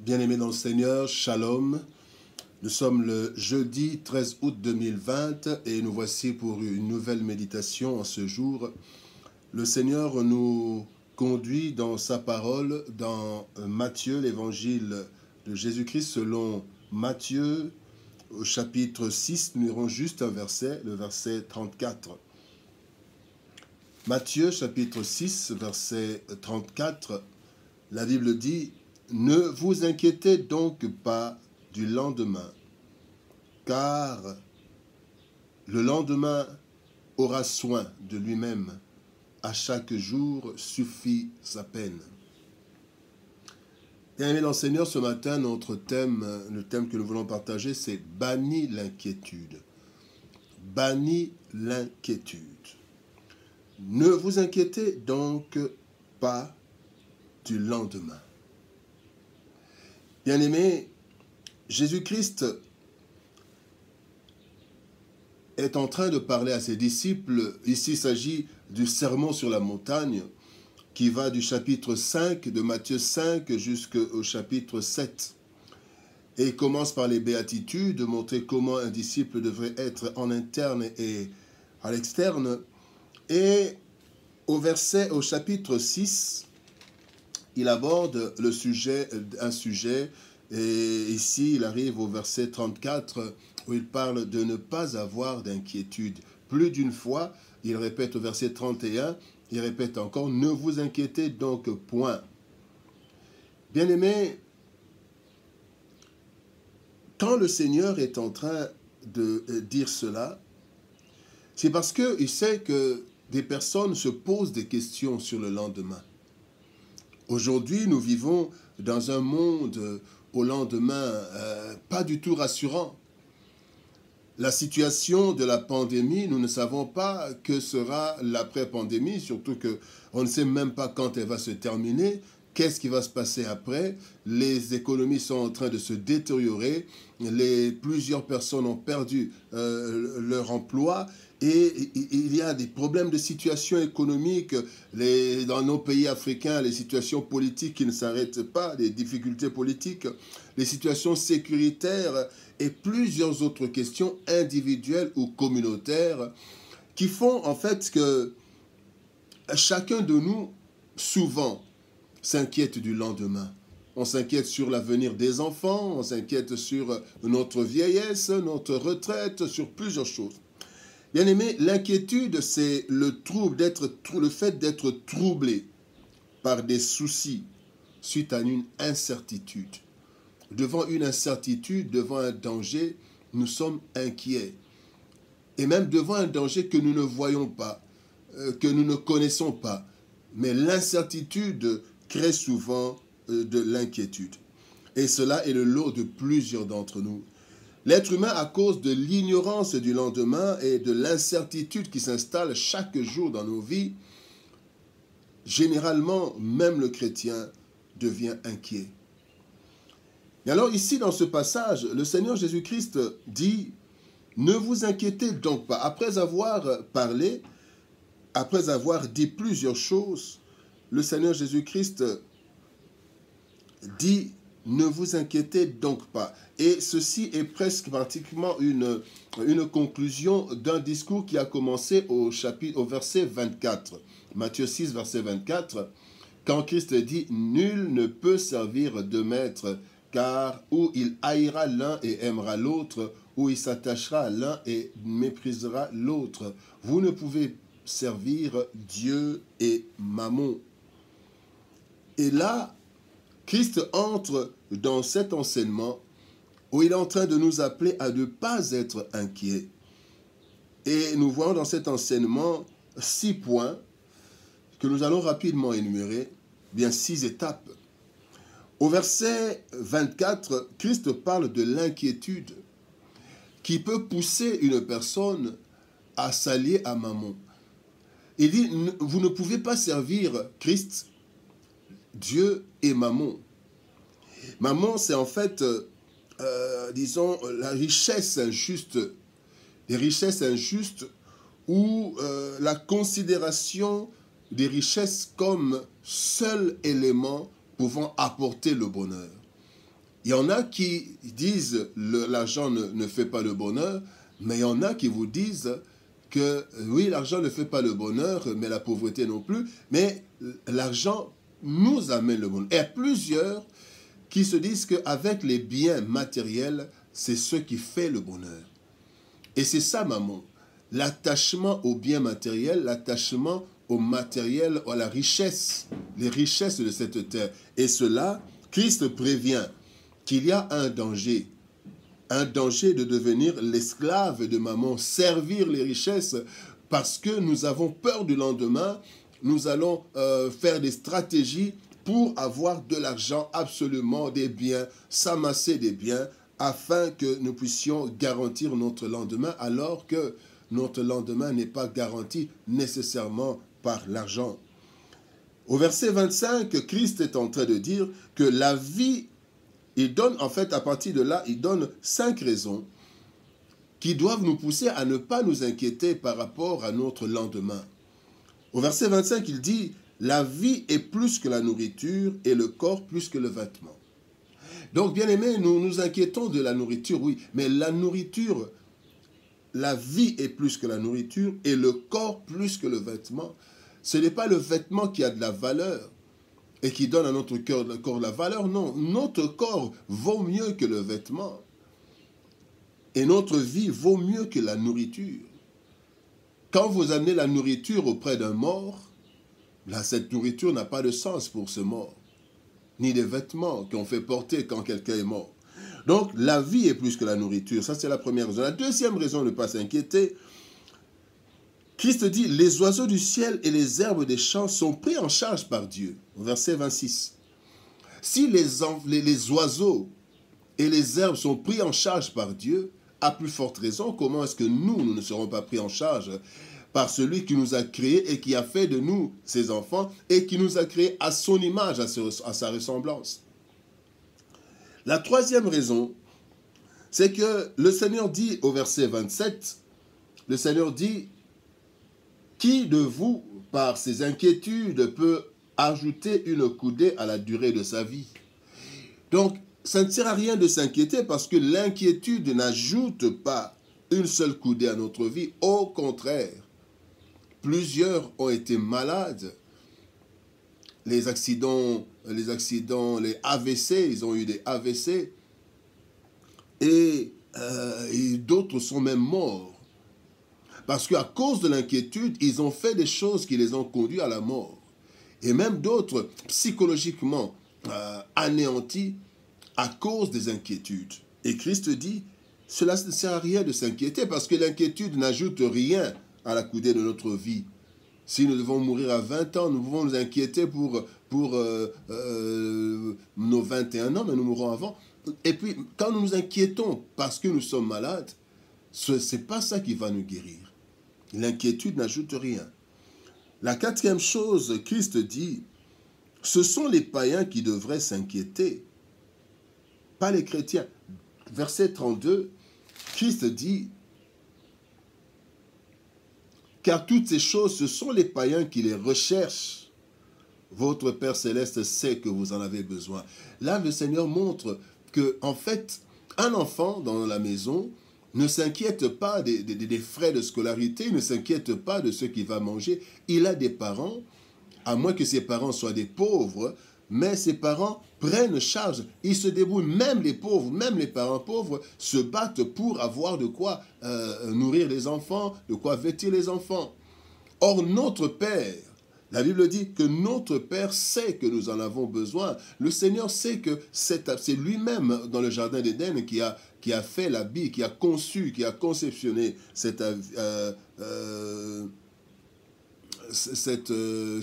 Bien-aimés dans le Seigneur, Shalom. Nous sommes le jeudi 13 août 2020 et nous voici pour une nouvelle méditation en ce jour. Le Seigneur nous conduit dans sa parole dans Matthieu, l'évangile de Jésus-Christ selon Matthieu, au chapitre 6. Nous irons juste un verset, le verset 34. Matthieu, chapitre 6, verset 34, la Bible dit: « Ne vous inquiétez donc pas du lendemain, car le lendemain aura soin de lui-même. À chaque jour suffit sa peine. » Bien-aimés dans le Seigneur, ce matin, notre thème, le thème que nous voulons partager, c'est « Bannis l'inquiétude ». Bannis l'inquiétude. Ne vous inquiétez donc pas du lendemain. Bien-aimés, Jésus-Christ est en train de parler à ses disciples. Ici, il s'agit du sermon sur la montagne qui va du chapitre 5 de Matthieu 5 jusqu'au chapitre 7. Et il commence par les béatitudes, montrer comment un disciple devrait être en interne et à l'externe. Et au chapitre 6, il aborde un sujet, et ici il arrive au verset 34 où il parle de ne pas avoir d'inquiétude. Plus d'une fois, il répète au verset 31, il répète encore: « Ne vous inquiétez donc point. » Bien-aimés, quand le Seigneur est en train de dire cela, c'est parce qu'il sait que des personnes se posent des questions sur le lendemain. Aujourd'hui, nous vivons dans un monde au lendemain pas du tout rassurant. La situation de la pandémie, nous ne savons pas que sera l'après-pandémie, surtout qu'on ne sait même pas quand elle va se terminer. Qu'est-ce qui va se passer après? Les économies sont en train de se détériorer. Plusieurs personnes ont perdu leur emploi. Et il y a des problèmes de situation économique. Dans nos pays africains, les situations politiques qui ne s'arrêtent pas, les difficultés politiques, les situations sécuritaires et plusieurs autres questions individuelles ou communautaires qui font en fait que chacun de nous, souvent, s'inquiète du lendemain. On s'inquiète sur l'avenir des enfants, on s'inquiète sur notre vieillesse, notre retraite, sur plusieurs choses. Bien aimé, l'inquiétude, c'est le fait d'être troublé par des soucis suite à une incertitude. Devant une incertitude, devant un danger, nous sommes inquiets. Et même devant un danger que nous ne voyons pas, que nous ne connaissons pas. Mais l'incertitude crée souvent de l'inquiétude. Et cela est le lot de plusieurs d'entre nous. L'être humain, à cause de l'ignorance du lendemain et de l'incertitude qui s'installe chaque jour dans nos vies, généralement, même le chrétien devient inquiet. Et alors ici, dans ce passage, le Seigneur Jésus-Christ dit: « Ne vous inquiétez donc pas. » Après avoir parlé, après avoir dit plusieurs choses, le Seigneur Jésus-Christ dit: « Ne vous inquiétez donc pas. » Et ceci est presque pratiquement une conclusion d'un discours qui a commencé au verset 24. Matthieu 6, verset 24, quand Christ dit: « Nul ne peut servir de maître, car ou il haïra l'un et aimera l'autre, ou il s'attachera à l'un et méprisera l'autre. Vous ne pouvez servir Dieu et Mammon. » Et là, Christ entre dans cet enseignement où il est en train de nous appeler à ne pas être inquiets. Et nous voyons dans cet enseignement 6 points que nous allons rapidement énumérer, bien 6 étapes. Au verset 24, Christ parle de l'inquiétude qui peut pousser une personne à s'allier à Mammon. Il dit: vous ne pouvez pas servir Christ, Dieu et Mammon. Mammon, c'est en fait, disons, la richesse injuste, des richesses injustes ou la considération des richesses comme seul élément pouvant apporter le bonheur. Il y en a qui disent l'argent ne fait pas le bonheur, mais il y en a qui vous disent que oui, l'argent ne fait pas le bonheur, mais la pauvreté non plus, mais l'argent nous amène le bonheur. Et il y a plusieurs qui se disent qu'avec les biens matériels, c'est ce qui fait le bonheur. Et c'est ça, maman, l'attachement aux biens matériels, l'attachement au matériel, à la richesse, les richesses de cette terre. Et cela, Christ prévient qu'il y a un danger de devenir l'esclave de maman, servir les richesses parce que nous avons peur du lendemain, nous allons faire des stratégies pour avoir de l'argent, absolument des biens, s'amasser des biens, afin que nous puissions garantir notre lendemain, alors que notre lendemain n'est pas garanti nécessairement par l'argent. Au verset 25, Christ est en train de dire que la vie, il donne, en fait, à partir de là, il donne 5 raisons qui doivent nous pousser à ne pas nous inquiéter par rapport à notre lendemain. Au verset 25, il dit « La vie est plus que la nourriture et le corps plus que le vêtement. » Donc, bien aimés, nous nous inquiétons de la nourriture, oui, mais la nourriture, la vie est plus que la nourriture et le corps plus que le vêtement. Ce n'est pas le vêtement qui a de la valeur et qui donne à notre corps la valeur, non. Notre corps vaut mieux que le vêtement et notre vie vaut mieux que la nourriture. Quand vous amenez la nourriture auprès d'un mort, là, cette nourriture n'a pas de sens pour ce mort, ni des vêtements qu'on fait porter quand quelqu'un est mort. Donc, la vie est plus que la nourriture. Ça, c'est la première raison. La deuxième raison de ne pas s'inquiéter, Christ dit, les oiseaux du ciel et les herbes des champs sont pris en charge par Dieu. Verset 26. Si les oiseaux et les herbes sont pris en charge par Dieu, à plus forte raison, comment est-ce que nous ne serons pas pris en charge par celui qui nous a créés et qui a fait de nous ses enfants et qui nous a créés à son image, à sa ressemblance. La troisième raison, c'est que le Seigneur dit au verset 27, le Seigneur dit, qui de vous, par ses inquiétudes, peut ajouter une coudée à la durée de sa vie? Donc, ça ne sert à rien de s'inquiéter parce que l'inquiétude n'ajoute pas une seule coudée à notre vie. Au contraire, plusieurs ont été malades. Les accidents, les AVC, ils ont eu des AVC. Et d'autres sont même morts. Parce qu'à cause de l'inquiétude, ils ont fait des choses qui les ont conduits à la mort. Et même d'autres, psychologiquement anéantis à cause des inquiétudes. Et Christ dit, cela ne sert à rien de s'inquiéter parce que l'inquiétude n'ajoute rien à la coudée de notre vie. Si nous devons mourir à 20 ans, nous pouvons nous inquiéter pour nos 21 ans, mais nous mourrons avant. Et puis, quand nous nous inquiétons parce que nous sommes malades, ce n'est pas ça qui va nous guérir. L'inquiétude n'ajoute rien. La quatrième chose, Christ dit, ce sont les païens qui devraient s'inquiéter, pas les chrétiens. Verset 32, Christ dit, car toutes ces choses, ce sont les païens qui les recherchent. Votre Père Céleste sait que vous en avez besoin. Là, le Seigneur montre que, en fait, un enfant dans la maison ne s'inquiète pas des frais de scolarité, ne s'inquiète pas de ce qu'il va manger. Il a des parents, à moins que ses parents soient des pauvres, mais ses parents prennent charge. Ils se débrouillent, même les pauvres, même les parents pauvres se battent pour avoir de quoi nourrir les enfants, de quoi vêtir les enfants. Or, notre Père, la Bible dit que notre Père sait que nous en avons besoin. Le Seigneur sait que c'est lui-même dans le jardin d'Éden qui a fait l'habit, qui a conçu, qui a conceptionné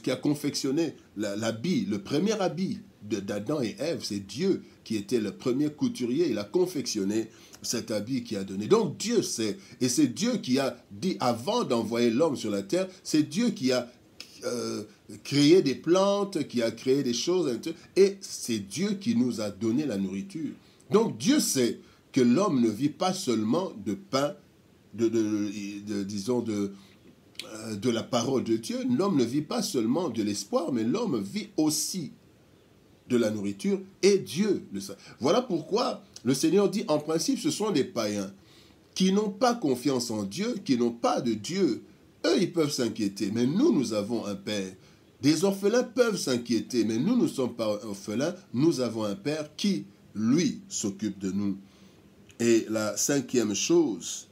qui a confectionné l'habit, le premier habit d'Adam et Ève. C'est Dieu qui était le premier couturier. Il a confectionné cet habit qui a donné. Donc Dieu sait. Et c'est Dieu qui a dit, avant d'envoyer l'homme sur la terre, c'est Dieu qui a créé des plantes, qui a créé des choses. Et c'est Dieu qui nous a donné la nourriture. Donc Dieu sait que l'homme ne vit pas seulement de pain, disons de la parole de Dieu. L'homme ne vit pas seulement de l'espoir, mais l'homme vit aussi de la nourriture et Dieu le sait. Voilà pourquoi le Seigneur dit, en principe, ce sont des païens qui n'ont pas confiance en Dieu, qui n'ont pas de Dieu. Eux, ils peuvent s'inquiéter, mais nous, nous avons un Père. Des orphelins peuvent s'inquiéter, mais nous ne sommes pas orphelins, nous avons un Père qui, lui, s'occupe de nous. Et la cinquième chose,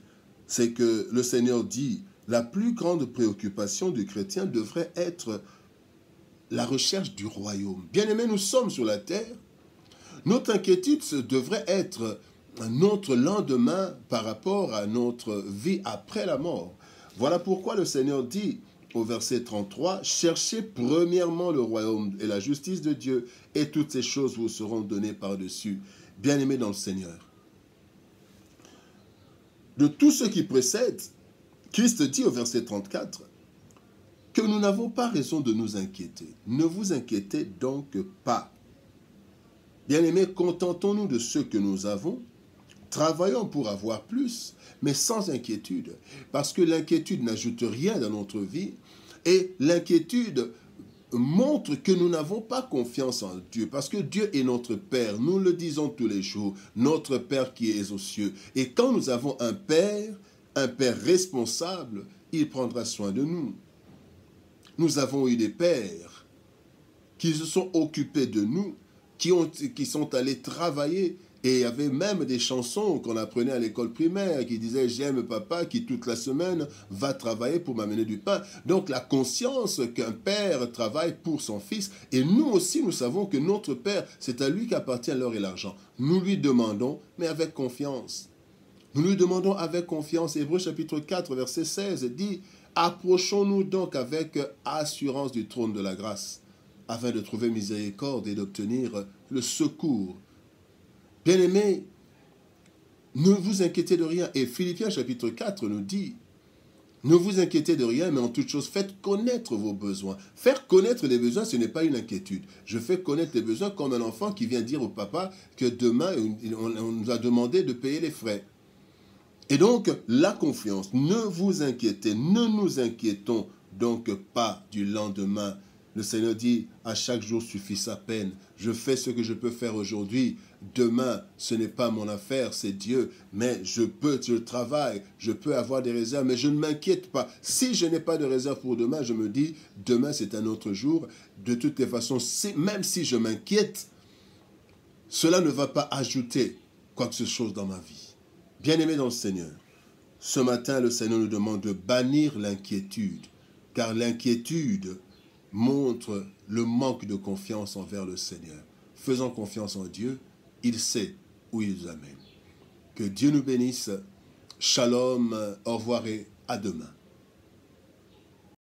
c'est que le Seigneur dit, la plus grande préoccupation du chrétien devrait être la recherche du royaume. Bien-aimés, nous sommes sur la terre. Notre inquiétude devrait être notre lendemain par rapport à notre vie après la mort. Voilà pourquoi le Seigneur dit au verset 33, « Cherchez premièrement le royaume et la justice de Dieu, et toutes ces choses vous seront données par-dessus. » Bien-aimés dans le Seigneur. De tout ce qui précède, Christ dit au verset 34 que nous n'avons pas raison de nous inquiéter. Ne vous inquiétez donc pas. Bien-aimés, contentons-nous de ce que nous avons, travaillons pour avoir plus, mais sans inquiétude, parce que l'inquiétude n'ajoute rien dans notre vie, et l'inquiétude montre que nous n'avons pas confiance en Dieu, parce que Dieu est notre Père, nous le disons tous les jours, notre Père qui est aux cieux. Et quand nous avons un Père responsable, il prendra soin de nous. Nous avons eu des pères qui se sont occupés de nous, qui sont allés travailler. Et il y avait même des chansons qu'on apprenait à l'école primaire qui disaient « J'aime papa qui toute la semaine va travailler pour m'amener du pain ». Donc la conscience qu'un père travaille pour son fils. Et nous aussi, nous savons que notre Père, c'est à lui qu'appartient l'or et l'argent. Nous lui demandons, mais avec confiance. Nous lui demandons avec confiance. Hébreux chapitre 4, verset 16 dit « Approchons-nous donc avec assurance du trône de la grâce, afin de trouver miséricorde et d'obtenir le secours. » Bien-aimés, ne vous inquiétez de rien. Et Philippiens chapitre 4 nous dit, ne vous inquiétez de rien, mais en toute chose, faites connaître vos besoins. Faire connaître les besoins, ce n'est pas une inquiétude. Je fais connaître les besoins comme un enfant qui vient dire au papa que demain, on nous a demandé de payer les frais. Et donc, la confiance, ne vous inquiétez, ne nous inquiétons donc pas du lendemain. Le Seigneur dit, à chaque jour suffit sa peine. Je fais ce que je peux faire aujourd'hui. Demain, ce n'est pas mon affaire, c'est Dieu. Mais je travaille, je peux avoir des réserves, mais je ne m'inquiète pas. Si je n'ai pas de réserve pour demain, je me dis, demain c'est un autre jour. De toutes les façons, même si je m'inquiète, cela ne va pas ajouter quoi que ce soit dans ma vie. Bien-aimés dans le Seigneur, ce matin, le Seigneur nous demande de bannir l'inquiétude, car l'inquiétude montre le manque de confiance envers le Seigneur. Faisons confiance en Dieu, il sait où il nous amène. Que Dieu nous bénisse. Shalom, au revoir et à demain.